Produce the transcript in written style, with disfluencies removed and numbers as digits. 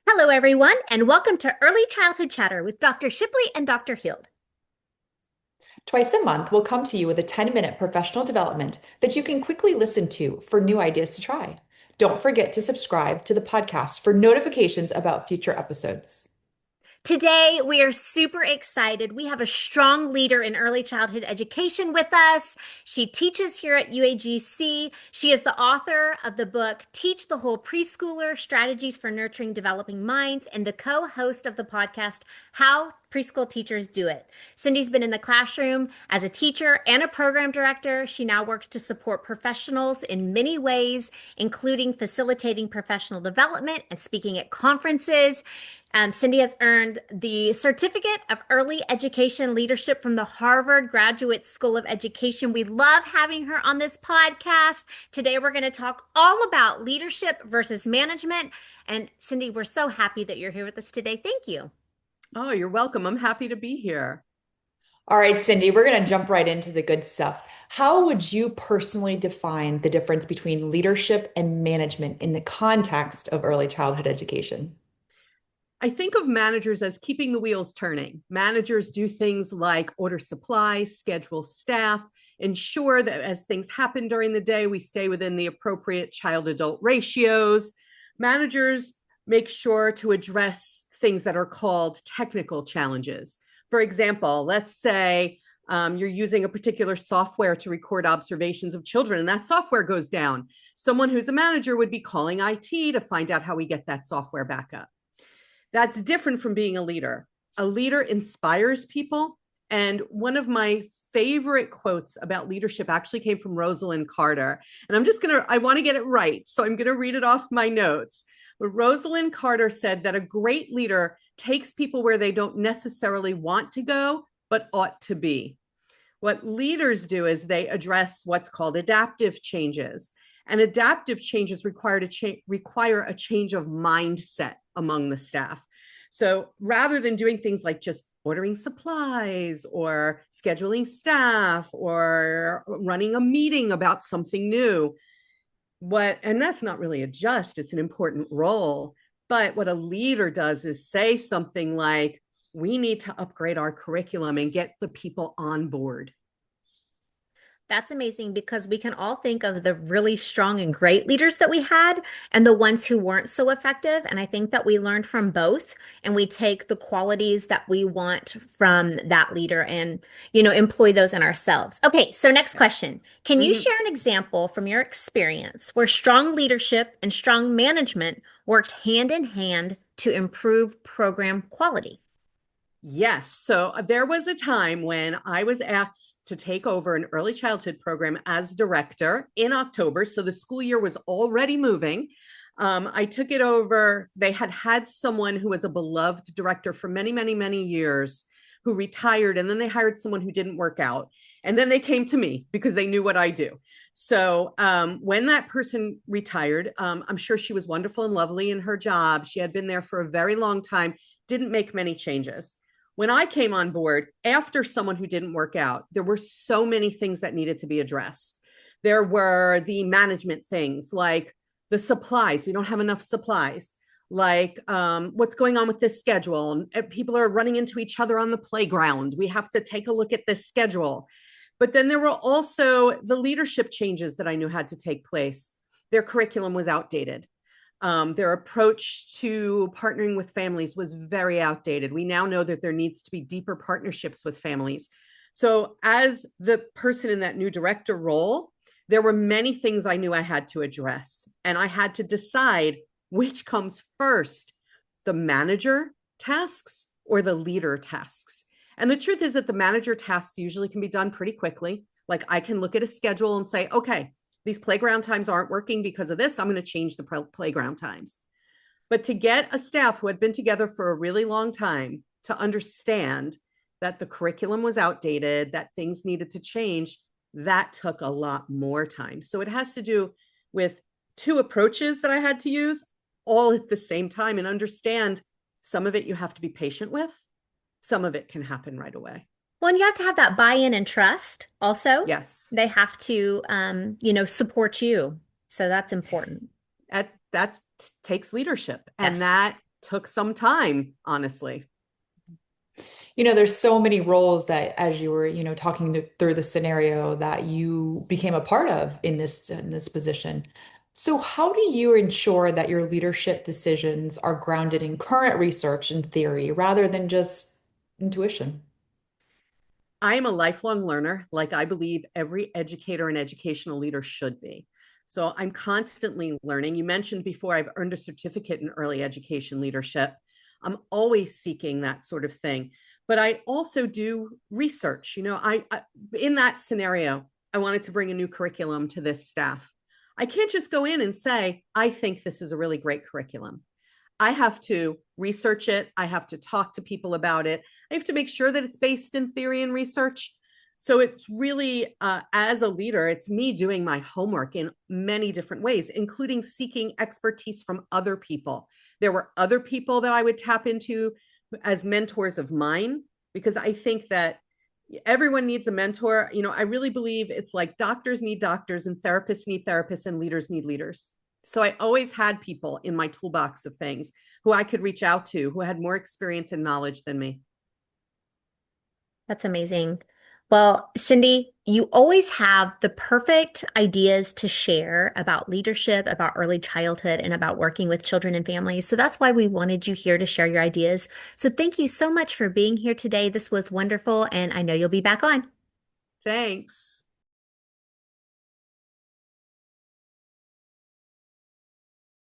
Hello, everyone, and welcome to Early Childhood Chatter with Dr. Shipley and Dr. Hield. Twice a month, we'll come to you with a 10-minute professional development that you can quickly listen to for new ideas to try. Don't forget to subscribe to the podcast for notifications about future episodes. Today, we are super excited. We have a strong leader in early childhood education with us. She teaches here at UAGC. She is the author of the book Teach the Whole Preschooler Strategies for Nurturing Developing Minds and the co host of the podcast How Preschool Teachers Do It. Cindy's been in the classroom as a teacher and a program director. She now works to support professionals in many ways, including facilitating professional development and speaking at conferences. Cindy has earned the Certificate of Early Education Leadership from the Harvard Graduate School of Education. We love having her on this podcast. Today, we're going to talk all about leadership versus management. And Cindy, we're so happy that you're here with us today. Thank you. Oh, you're welcome. I'm happy to be here. All right, Cindy, we're going to jump right into the good stuff. How would you personally define the difference between leadership and management in the context of early childhood education? I think of managers as keeping the wheels turning. Managers do things like order supplies, schedule staff, ensure that as things happen during the day, we stay within the appropriate child-adult ratios. Managers make sure to address things that are called technical challenges. For example, let's say you're using a particular software to record observations of children, and that software goes down. Someone who's a manager would be calling IT to find out how we get that software back up. That's different from being a leader. A leader inspires people. And one of my favorite quotes about leadership actually came from Rosalind Carter. And I want to get it right. So I'm going to read it off my notes. But Rosalind Carter said that a great leader takes people where they don't necessarily want to go, but ought to be. What leaders do is they address what's called adaptive changes. And adaptive changes require a change of mindset among the staff. So rather than doing things like just ordering supplies or scheduling staff or running a meeting about something new, and that's not really it's an important role. But what a leader does is say something like, we need to upgrade our curriculum and get the people on board. That's amazing because we can all think of the really strong and great leaders that we had and the ones who weren't so effective. And I think that we learned from both and we take the qualities that we want from that leader and, employ those in ourselves. Okay, so next question. Can you share an example from your experience where strong leadership and strong management worked hand in hand to improve program quality? Yes. So there was a time when I was asked to take over an early childhood program as director in October. So the school year was already moving. I took it over. They had someone who was a beloved director for many, many, many years who retired. And then they hired someone who didn't work out. And then they came to me because they knew what I do. So when that person retired, I'm sure she was wonderful and lovely in her job. She had been there for a very long time, didn't make many changes. When I came on board after someone who didn't work out, there were so many things that needed to be addressed. There were the management things like the supplies. We don't have enough supplies. Like what's going on with this schedule? People are running into each other on the playground. We have to take a look at this schedule. But then there were also the leadership changes that I knew had to take place. Their curriculum was outdated. Their approach to partnering with families was very outdated. We now know that there needs to be deeper partnerships with families. So as the person in that new director role, there were many things I knew I had to address. And I had to decide which comes first, the manager tasks or the leader tasks. And the truth is that the manager tasks usually can be done pretty quickly. Like I can look at a schedule and say, okay, these playground times aren't working because of this. I'm going to change the playground times. But to get a staff who had been together for a really long time to understand that the curriculum was outdated, that things needed to change, that took a lot more time. So it has to do with two approaches that I had to use all at the same time and understand some of it you have to be patient with. Some of it can happen right away. Well, and you have to have that buy-in and trust also. Yes. They have to, support you. So that's important. That takes leadership. And Yes. that took some time, honestly. There's so many roles that as you were, talking through the scenario that you became a part of in this position. So how do you ensure that your leadership decisions are grounded in current research and theory rather than just intuition? I am a lifelong learner, like I believe every educator and educational leader should be. So I'm constantly learning. You mentioned before I've earned a certificate in early education leadership. I'm always seeking that sort of thing. But I also do research. I in that scenario, I wanted to bring a new curriculum to this staff. I can't just go in and say, I think this is a really great curriculum. I have to research it. I have to talk to people about it. I have to make sure that it's based in theory and research. So it's really, as a leader, it's me doing my homework in many different ways, including seeking expertise from other people. There were other people that I would tap into as mentors of mine, because I think that everyone needs a mentor. I really believe it's like doctors need doctors and therapists need therapists and leaders need leaders. So I always had people in my toolbox of things who I could reach out to who had more experience and knowledge than me. That's amazing. Well, Cindy, you always have the perfect ideas to share about leadership, about early childhood, and about working with children and families. So that's why we wanted you here to share your ideas. So thank you so much for being here today. This was wonderful, and I know you'll be back on. Thanks.